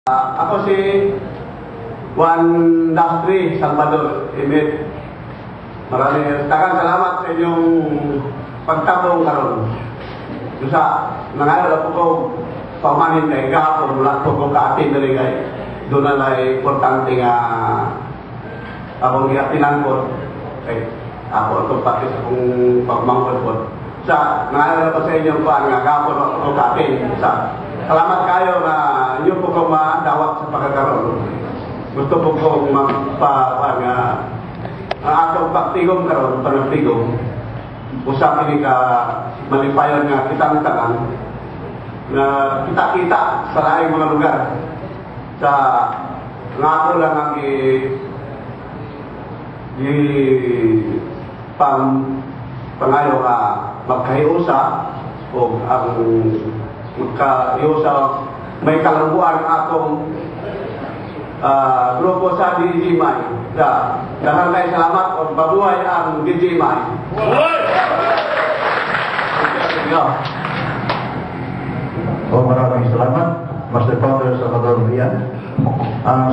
Ako si Juan Dastri Salvador Emit. Maraming salamat sa inyong pagtabong karon. Sa nangayon ako pamanin kay gahapon wala ko kaatin dali kay doon na importante nga akong giatinan ko kay ako pati sa akong pagmangkot ko. Sa nangayon ako sa inyong paan nga gahapon ako kaatin sa salamat kayo na inyo po kong madawat sa pagkakaroon. Gusto po kong ang atong pagtigom karoon, panagtigom. Usap ini ka malipayon nga kitang tangan na kita-kita sa laing mga lugar. Sa nga ako lang ang pangayo nga magkahiusa o ang magkahiusa may kalangguan atong grupo sa DJMI. Dahil kayo salamat o babuhay ang DJMI. Maraming salamat, Master Founder Salvador Rian.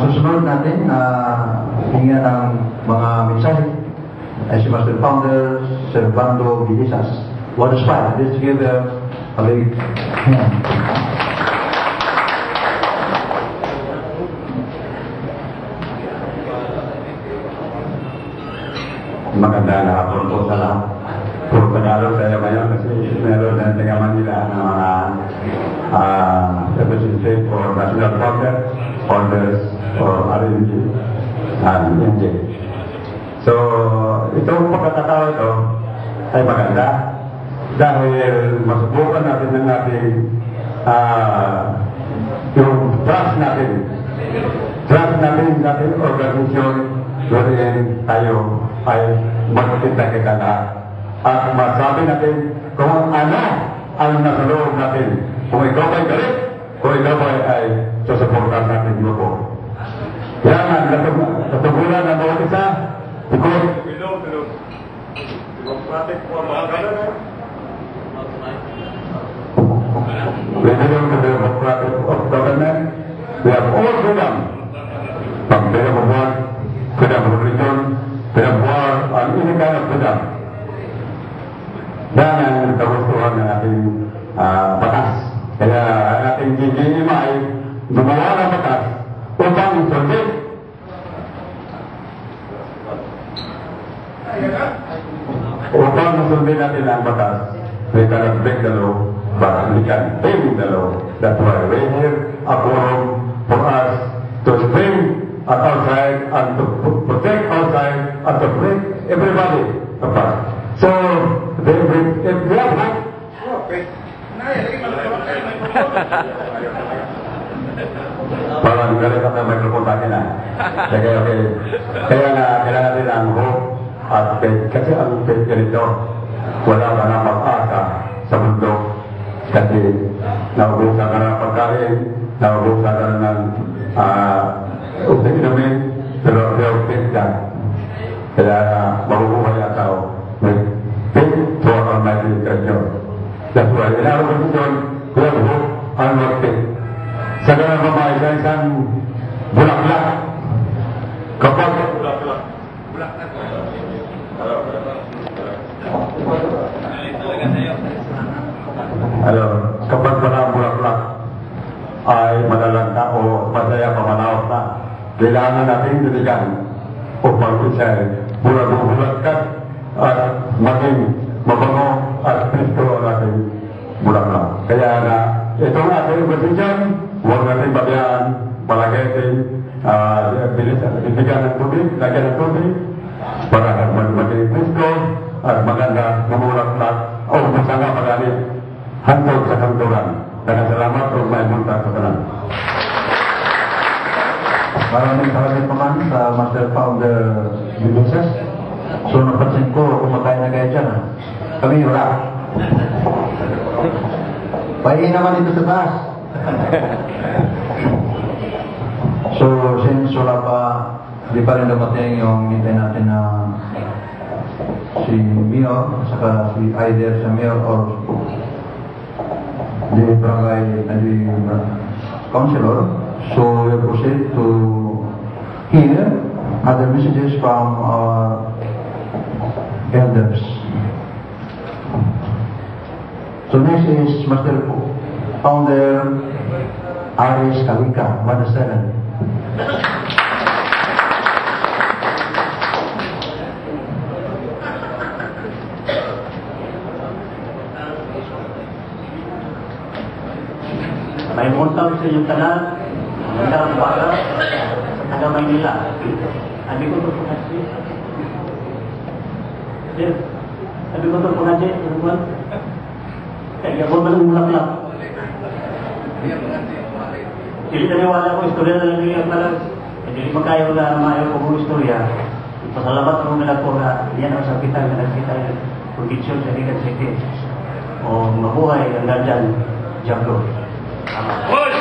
Susunod natin hingga ng mga mensahe ay si Master Founder Servando Villisas. What is fine? Let's give a big hand. Magandang hapon po sa lahat. Puro Tagalog tayo ngayon kasi meron na taga Manila na mga representative for National Congress, Founders for RNG and NJ. So, itong pagkakataon ito ay maganda dahil masubukan natin ng ating yung trust natin sa ating organisasyon wherein tayo ay magkita-kita na at masabi natin kung ano ang nasa loob natin. Kung ikaw ay galit, kung ikaw ay susuportan natin grupo. Yan ang katugulan ng bawat isa. Because we belong to the democratic of government. We have all freedom. From freedom of work, freedom of religion, freedom of war, and any kind of freedom. Yan ang kagustuhan ng ating batas. Kaya ang ating DJMI ay gumawa ng batas upang sundin. Upang sundin natin ang batas, we cannot break the law, but we can tame the law. That's why we're here, a forum for us to spring at outside and to protect outside and to bring everybody apart. So, if we have hope, parang galit ako ng microphone sa akin na. Kaya nga, kailangan din ang hope at faith. Kasi ang faith ganito, wala ka na mag-asa sa mundo. Kasi naubusan ka ng pagkain, naubusan ka ng inumin, pero faith ka. Kaya mabubuhay ang tao with faith for Almighty God. That's why in our position, we have hope and not faith. Sa ganang babae sa isang bulaklak, kapag kapag walang bulaklak ay malalanta o masaya pamanaos na, kailangan natin diligan upang isa'y bulat-bulatkat at maging mabango at Kristo ang ating bulaklak. Kaya na itong ating posisyon, huwag natin babayaan, palagayin, bibigyan ng tubig, lagyan ng tubig, para maging Kristo at maganda, mamulaklak o masanga pagalit hantog sa kanturan. Salamat o may munta sa kanan. Maraming naman sa Master Founder Villisas. So napansin ko, kumakain na kayo dyan. Kami wala. Pahingi naman ito sa taas. So since wala pa, di pa rin dumating yung hintay natin na si Mayor, saka si either sa Mayor or di barangay councilor. So we'll proceed to hear other messages from our elders. So next is Master Founder Aris Kalika, 1-7. May muntang sa inyong tanan, magandang umaga sa taga Maynila. Sabi ko ito po kasi. Sabi ko ito po kasi, kaya ako man umulak-lak. Hindi naniwala ko, istorya na lang yung malas. Hindi magkayo na mayo ko kong istorya. Pasalamat ako nila po na yan ang sabitan na nagkita yung kondisyon sa Ligan City. O mabuhay ang nandyan, Diablo. Hoy!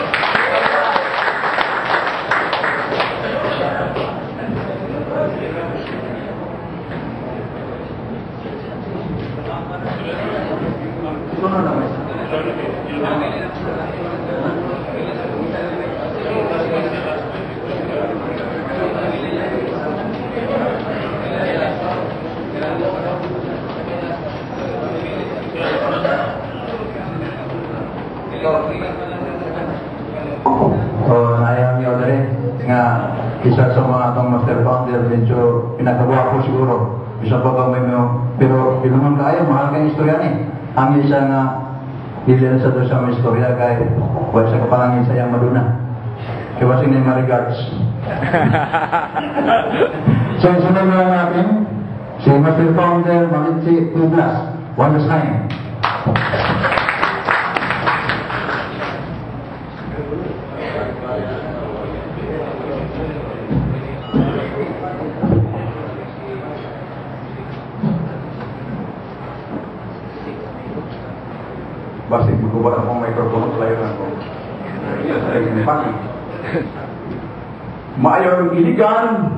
Isa sa mga atong Master Founder, medyo pinagawa ko siguro. Isa pa ba may pero iluman kayo, mahal kayong istorya ni. Ang isa nga, dilihan sa doon sa mga istorya kay wala sa kapalangin sa yang maduna. Kaya wasing na yung regards. So, sunod na natin, si Master Founder, Malinci Douglas, 1-9. Basta magubah akong microphone sa layo ko. Maayong iligan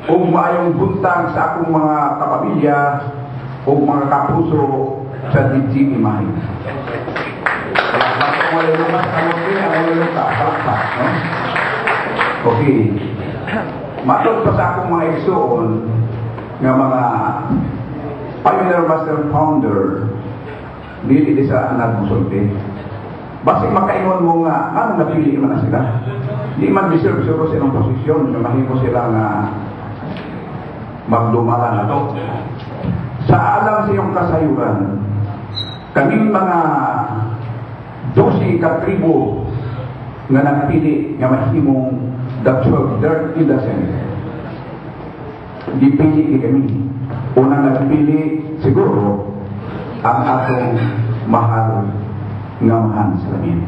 o maayong buntang sa akong mga kapamilya o mga kapuso sa DG Imahe. Palakpak ang malulumas ang malulumas, palakpak, no? Okay. Matod pa sa akong mga igsoon nga mga Pioneer Master Founder dili sa anak mo sulti. Basig makaingon mo nga, ano napili man na sila? Di man deserve siguro sa ilang posisyon na mahimo sila nga magdumala na to. Sa alam sa iyong kasayuran, kaming mga 12 katribo nga nagpili nga mahimong the 12 dirt in the Senate. Dipili kami. Unang nagpili siguro ang atong mahal nga mahal sa lamin.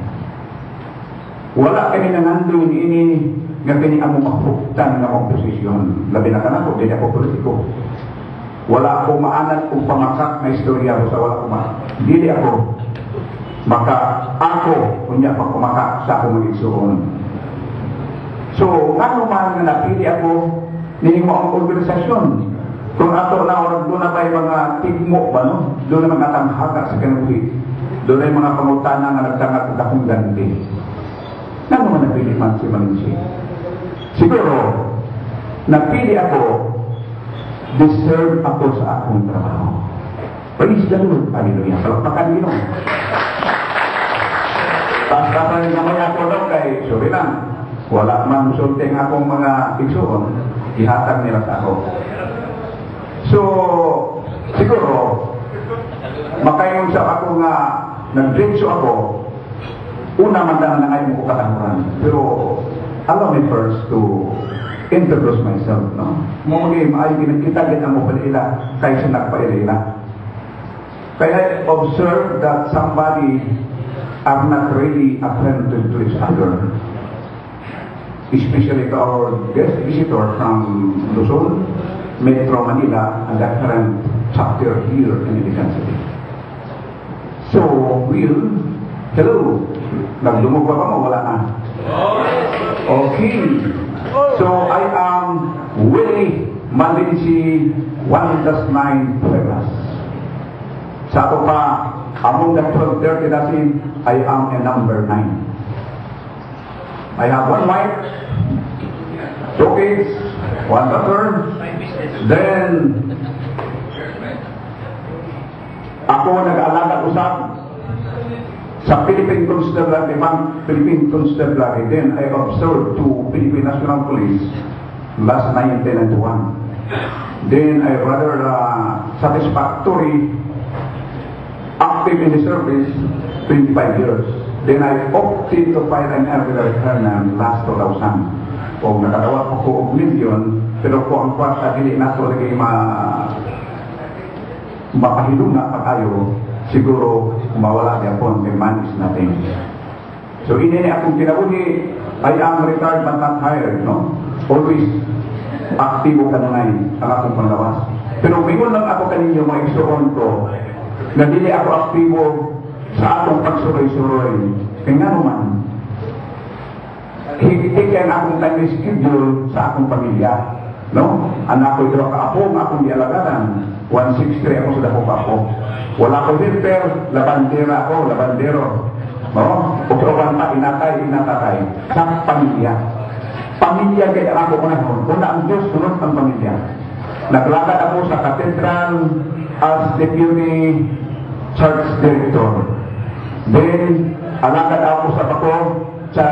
Wala kami nangandoy ini nga kini among mahuktan nga komposisyon. Labi na kanako, dili ako politiko. Wala ako maanad o pamakat na istorya sa wala ko dili ako. Maka ako, kunya pang kumakat sa akong mag-igsuon. So, ano man nga napili ako, nini mo ang organisasyon. Kung ato na oras doon na ba yung mga tigmo ba, no? Doon na mga tanghaga sa kanuhi. Doon na yung mga pangutana nga nagtangat at akong ganti. Ano naman napili man si Malinci? Siguro, napili ako, deserve ako sa akong trabaho. Praise the Lord. Hallelujah. Palakpakan nyo. Basta pa rin naman ako daw kay sorry lang. Wala man sulting akong mga igsuon. Ihatag nila sa ako. So, siguro, makayon sa ako nga nag-drenso ako, una man lang na ngayon ko katanguran. Pero, allow me first to introduce myself, no? Muli, maayo ginagkita din ang mapalila kaysa nagpailila. Kaya I observe that somebody are not really acquainted to each other. Especially to our guest visitor from Luzon, Metro Manila, and that current chapter here in Ligan City. So, Will, hello. Nagdumog ba mo? Wala na. Okay. So, I am Willie Malinci 1-9 Pueblas. Sa ato pa, among the 1230 dasin, I am a number 9. I have one wife, 2 kids, 1 daughter. Then, ako nag-aalaga usap sa Philippine Constabulary, Philippine Constabulary. Then I observed to Philippine National Police last 1991. Then I rather satisfactory active in the service 25 years. Then I opted to file an early retirement last 2000. Kung nakatawag ko og milyon, pero kung ang kwarta dili na ito lagi mapahilunga pa tayo, siguro mawala niya po ang manage natin. So ini akong kinabuhi, I am retired but not hired, no? Always aktibo ka na ang akong panglawas. Pero mingon lang ako kaninyo mga igsuon ko na dili ako aktibo sa atong pagsuroy-suroy. Kaya nga naman, higitikan akong time schedule sa akong pamilya. No? Anak ko ito kaapong akong dialagaran. 163 ako sa dako ako. Wala ko helper, labandera ako, labandero. No? Utroban pa, inatatay. Sa pamilya. Pamilya kaya ako panahon. Una ang Diyos, sunod ang pamilya. Naglakad ako sa cathedral as deputy church director. Then, alakad ako sa bako sa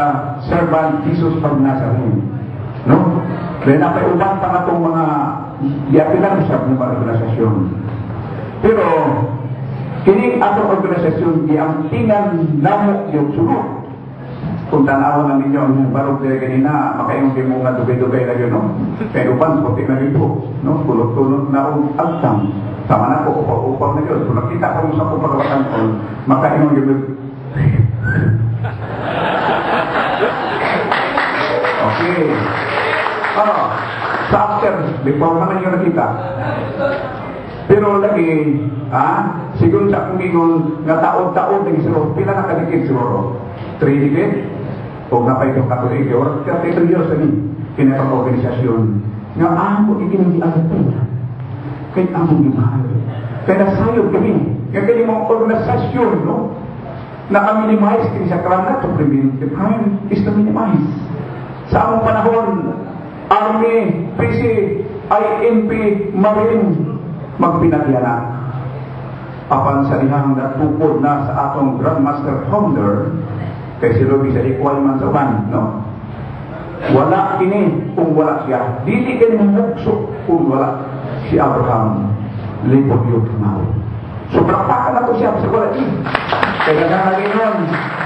servant Jesus of Nazareth. No? Then, napaiuban pa na itong mga diapinan sa mga organisasyon. Pero, kining atong organisasyon, iampingan namo yung sulok. Kung tanawan na ninyo ang barog diri kanina, makaingon kayo mga dugay-dugay na yun, no? Kaya upan, puti na dito, no? Kulot-kulot na ang agtang. Sama na ko, upaw na yun. Kung nakita ko sa kupagawatan ko, makaingon yun. Okay. Sa after, before naman yung nakita. Pero lagi, siguro sa akong ingon, nga taon-taon na siguro, pila na kadikit siguro? 3 dikit? O napay itong katulig, or 33 years na kinapag-organisasyon. Nga ako ikinang-diagatan. Kahit among gimahal. Kaya nasayod kami. Kaya kayo mga organisasyon, no? Naka-minimize kini sa krana to prevent the crime is to minimize. Sa among panahon, Army, PC, INP, Marine, magpinagyanak. Apan sa dihang natupod na sa atong Grandmaster Founder, kay si Ruby sa equal man sa uban, no? Wala kini kung wala siya. Dili kini mumukso kung wala si Abraham Lipogyot Mao. So, praktakan na to siya sa wala ini. Kaya nalagay nun,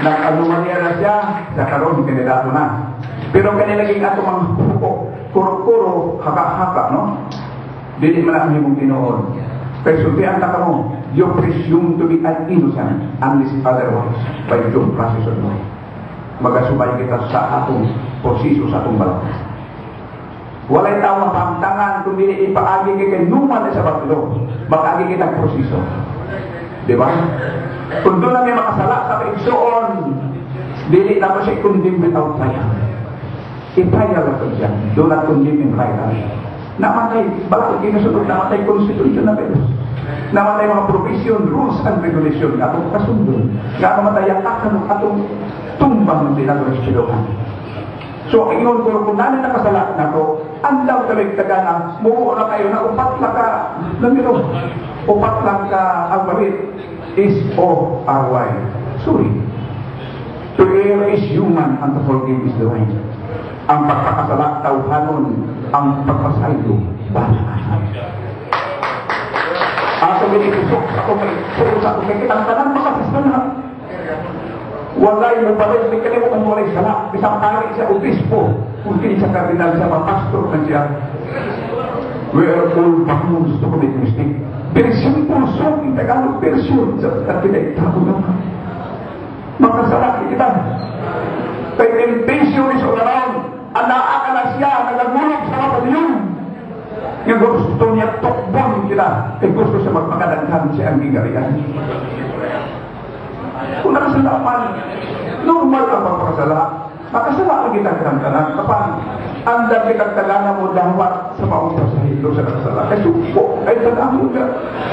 nag-anumanyan na siya, sa karoon, kandidato na. Pero kanilagay ato mga kuro-kuro, haka-haka, no? Dili man ang himong tinoon. Pero sultihan na ka mo, you presume to be an innocent unless otherwise by due process of law. Magasubay kita sa atong proseso, sa atong balang. Walay tawang pamtangan kung dili ipaagi kay numan sa batulo, mag-agi kita proseso. Diba? Kung doon namin makasala sa kaigsoon, dili na mo siya i-condemn without trial. I-trial na ito dyan. Do not condemn in trial. Namatay, balakot kinusunod, namatay constitution na Diyos. Namatay mga provision, rules and regulation na atong kasundon. Nga namatay ang atong tumbang ng tinagos silohan. So, ingon ko, kung nanin nakasalat na ito, ang daw taligtaga na, muo na kayo na upat lang ka, lamiro, upat lang ka ang balit, is O-R-Y. Sorry. To err is human, and to forgive is divine. Ang pagpakasala, tawhanon, ang pagpasaylo, balaan. Ato binipusok, ako may puro sa akong kitang tanan, makasasala. Walay mo pa rin, may kalimut ang walay sala. Isang pari siya, obispo. Kung kini siya kardinal siya, pastor na siya. We are all bound to commit mistake. Very simple song in Tagalog version sa pinagtabo naman. Makasala kita. Kay temptation is all around. Anaa ka na siya, nagagulog sa mga yun. Nga gusto niya tukbon kita. Kay gusto siya magpakadaghan siya ang gigarian. Kung nakasala man, normal ang pagpakasala. Makasala ang kita karamdaman. Kapag andang kitang tagana mo dawat sa maunta sa hilo sa nakasala. Kasi po, ay tagamo ka.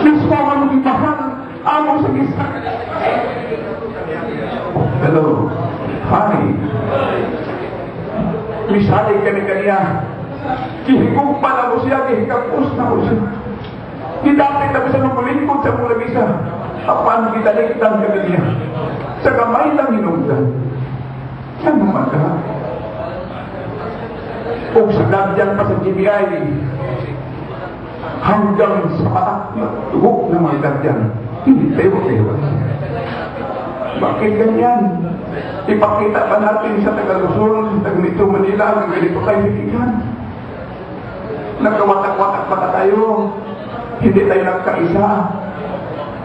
Mismo ka mo mahal. Amo sa gisa. Hello. Hi. misalay kami kaniya. Kihigog pa na mo siya, kihigapos na mo siya. Kidapit na mo siya ng bulingkod sa mula isa. Apan kitalikitan kami niya. Sa kamay lang hinungdan. Ano man ka? O sa dadyan pa sa GBI, hanggang sa patak na tugok ng mga dadyan, hindi tayo. Bakit ganyan? Ipakita pa natin sa Tagaluzon, sa Metro Manila, ang ganito tayo higigan. Nagkawatak-watak pa tayo. Hindi tayo nagkaisa.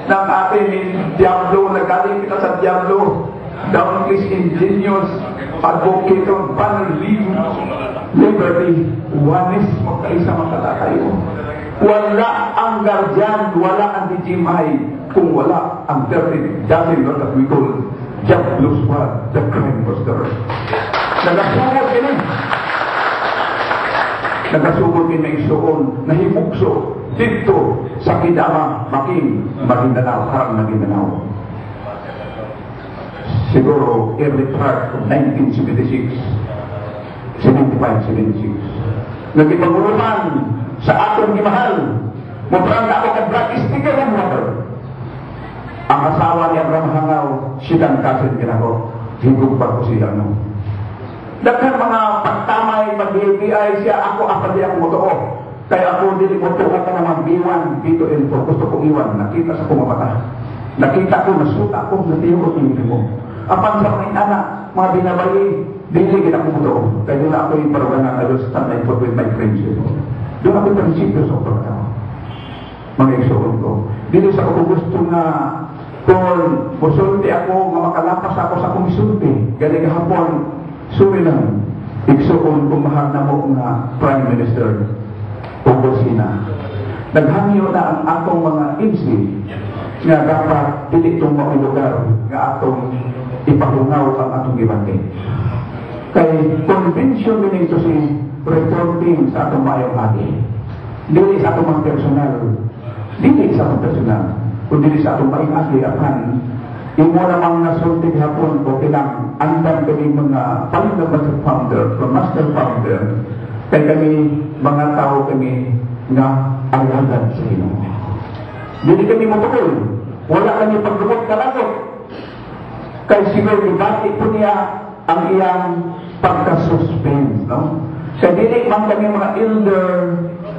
Ng ating Diablo, nagaling kita sa Diablo. Doubtless ingenious, advocate of value, liberty, oneness, magkaisa tayo. Wala ang guardian, wala ang DGMI, kung wala ang doesn't know that we call Diablo Squad, the crime buster. Nagasugod kini. Nagasugod kini isuon, nahimukso dito sa Kidama, Maguindanao, parang Maguindanao. Siguro early part of 1976, 75-76. Nagipaguluman sa atong gimahal, muprang ako kag-black sticker ng water. Ang asawa ni Abraham Hangaw, siyang kasin kinako, higog pa ko siya, no? Daghang mga pagtamay, mag-BPI siya, ako apad ang motoo. Kaya ako dili mo to ka naman biwan dito info. Gusto ko iwan. Nakita sa kumapata. Nakita ko, nasuta ko, natiyot yung mo. Apan sa mga anak, mga binabayi, dili kita ko to. Kaya doon ako yung paruganan na doon sa tanay for with my friends. Doon ako yung prinsipyo sa pagkakaw. Mga iksoon ko. Dili sa ako gusto na kung musulti ako, nga makalapas ako sa kumisulti. Galing hapon, suri lang. Iksoon kung mahal na mo na Prime Minister Pugosina. Naghangyo na ang atong mga insi nga dapat dili itong mga lugar nga atong ipahungaw ang atong gibante. Kay convention din ito si reporting sa atong mayong ati. Dili sa atong mga personal. Dili sa atong personal. Kung dili sa atong mayong ati apan imo namang nasultig hapon o kilang andang kami mga master founder kay kami mga tao kami nga alagan sa Ginoo. Dili kami matukol. Wala kami pagdumot kalagot. Kay siguro ibati po niya ang iyang pagka-suspense, no? Kaya dili man kami mga elder,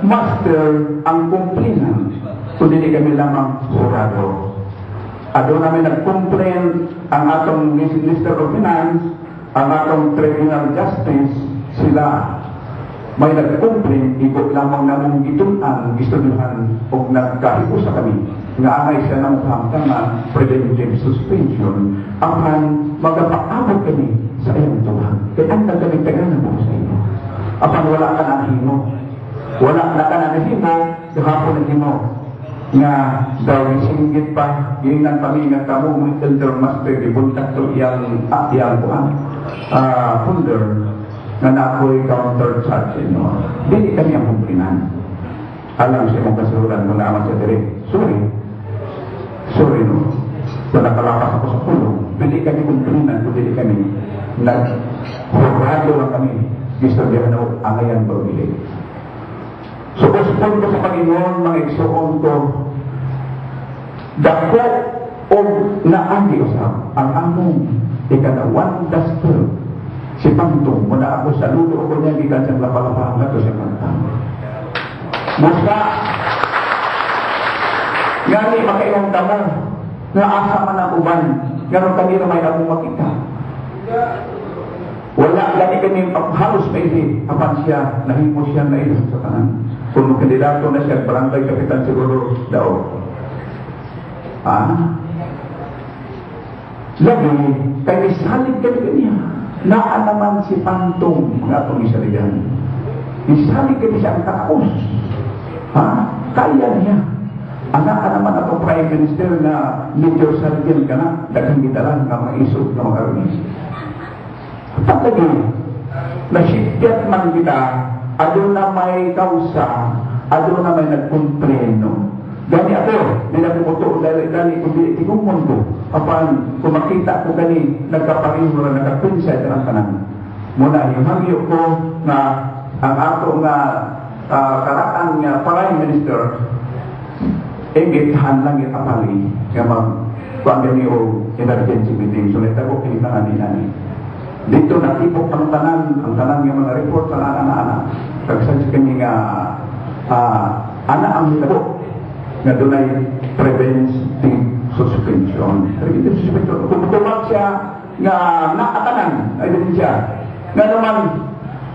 master ang kumplinan. Kung dili kami lamang jurado. Doon namin nag-complain ang atong Minister of Finance, ang atong Tribunal Justice, sila may nag-complain, ikot lamang namong gitunan, gistuduhan, o nagkahipo sa kami. Nga angay siya ng hamtangan, preventive suspension, apan magapaabot kami sa iyong tuhan. Kaya ang nagkamigtagan po sa inyo. Apan wala ka na himo. Wala na ka na himo, kahapon na himo. Nga daw singgit pa, ginang kami nga kamo, mga elder master, ibuntak to iyang funder, na nako'y counter-charge, no? Dili kami ang kumplinan. Alam siya mong kasuran kung naman siya direct. Sorry, no? Kung nakalapas ako sa pulong, dili kami kumplinan, kung dili kami nag-hurado lang kami. Gusto niya na angayan pag-ilig. So, kuspon ko sa Panginoon, mga igsoon ko, dako o naagi usap ang among ikalawan dasper. Si Pantong, muna ako sa luto ko niya, gikan siyang lapalapa na ito siya kantang. Musa, ngani makailang tamo, nga asa man ang uban, gano'n kanina may among makita. Wala, gani kami halos may apan siya, nahimo siya na ito sa tanan. Kung kandidato na siya, barangay kapitan siguro daw. Labi, kaya isalig kami kaniya. Naan naman si Pantong mga itong isaligan. Isalig kami siya ang kakaos. Kaya niya. Anak naman itong Prime Minister na Major Sergeant ka na, dagang gitalan ng mga isog na mga armis. Pagkagi, nasipyat man kita, ado na may kausa, ado na may nagkumpreno. Gani ako, nilabuto, dali kung di tigumon ko. Apan, kung makita ko gani, nagkapariho na nagkapinsay ng kanan. muna hihangyo ko na ang ato nga karaan nga Prime Minister ingitahan lang itapali nga kuan gani o emergency meeting so nitago kinahanglan dinani dito natipok ang tanan nga mga report sa anak-anak kagsan kami nga anak ang nitago nga dunay preventive suspension kung tumag siya nga nakatanan ay din siya nga naman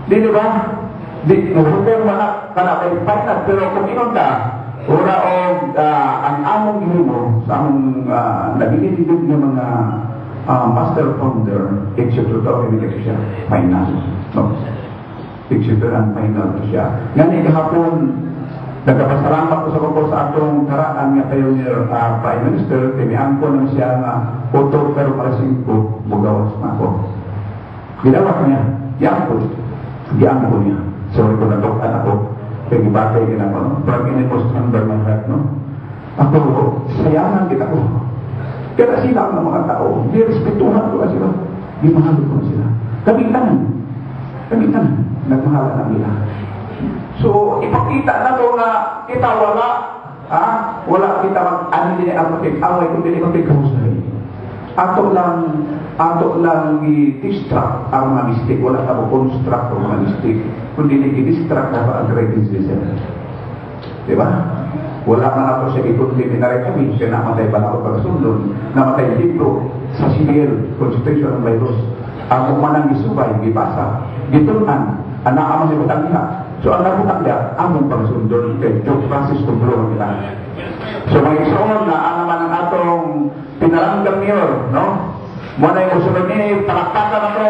di ba di hotel mana kana kay final pero kung inunta ora og ang among gihimo sa among nabilidid nga mga master founder executor and siya final no executor and final siya ngani gahapon nagpasalamat ko sa ko sa atong karaan nga tayo ni Prime Minister tiniangko nang siya nga auto pero para 5 bugawas na ako ginawa niya giangko niya sorry ko natukan ako kaya gibatay ginako parang inipos under my heart no ako sayangan kita ko kaya sila ang mga tao di respetuhan ko sila di mahal ko sila kamitan nagmahalan na nila so ipakita na to nga kita wala kita ano din ang away kung din magpagkahusay ato lang i-distract ang mga mistake wala ka construct ang mga mistake kundi i-distract na ang greatest disease diba? Wala man ako siya ikot din na kami siya namatay pa na ako pagsunod namatay dito sa civil constitution ng virus ang umanang isubay gipasa gitunan anak ang mga butangya so ang nabutangya among pagsundon kay Joe Francis Tumblo nila so may isoon na ang naman ang atong pinaranggam niyo no? Muna yung usunod ni palakpakan na to